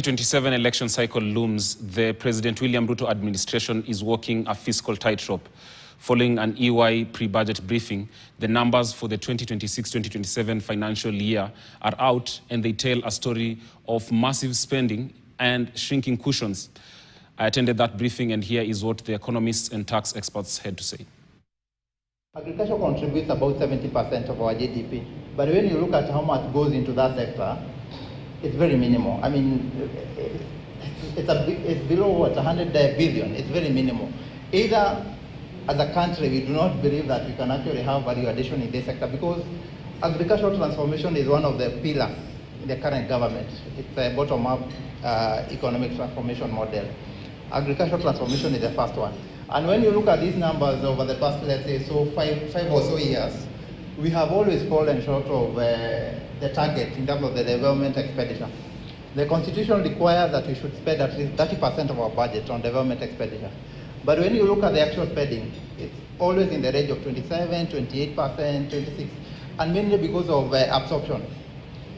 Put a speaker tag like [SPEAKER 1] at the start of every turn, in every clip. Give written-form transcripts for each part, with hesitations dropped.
[SPEAKER 1] 2027 election cycle looms. The President William Ruto administration is walking a fiscal tightrope. Following an EY pre-budget briefing, the numbers for the 2026-2027 financial year are out, and they tell a story of massive spending and shrinking cushions. I attended that briefing, and here is what the economists and tax experts had to say.
[SPEAKER 2] Agriculture contributes about 70% of our GDP, but when you look at how much goes into that sector, it's very minimal. I mean, it's below what, 100 billion. It's very minimal. Either as a country, we do not believe that we can actually have value addition in this sector, because agricultural transformation is one of the pillars in the current government. It's a bottom-up economic transformation model. Agricultural transformation is the first one. And when you look at these numbers over the past, let's say, five or so years, we have always fallen short of the target in terms of the development expenditure. The Constitution requires that we should spend at least 30% of our budget on development expenditure. But when you look at the actual spending, it's always in the range of 27, 28%, 26%, and mainly because of absorption.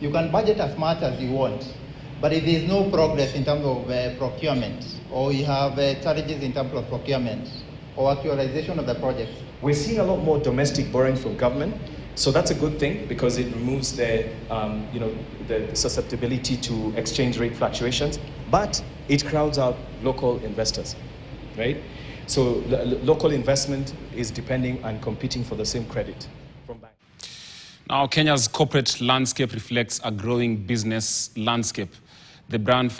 [SPEAKER 2] You can budget as much as you want, but if there is no progress in terms of procurement, or you have challenges in terms of procurement or actualization of the projects.
[SPEAKER 3] We're seeing a lot more domestic borrowing from government, so that's a good thing because it removes the susceptibility to exchange rate fluctuations, but it crowds out local investors, right? So local investment is depending and competing for the same credit from banks.
[SPEAKER 1] Now, Kenya's corporate landscape reflects a growing business landscape. The brand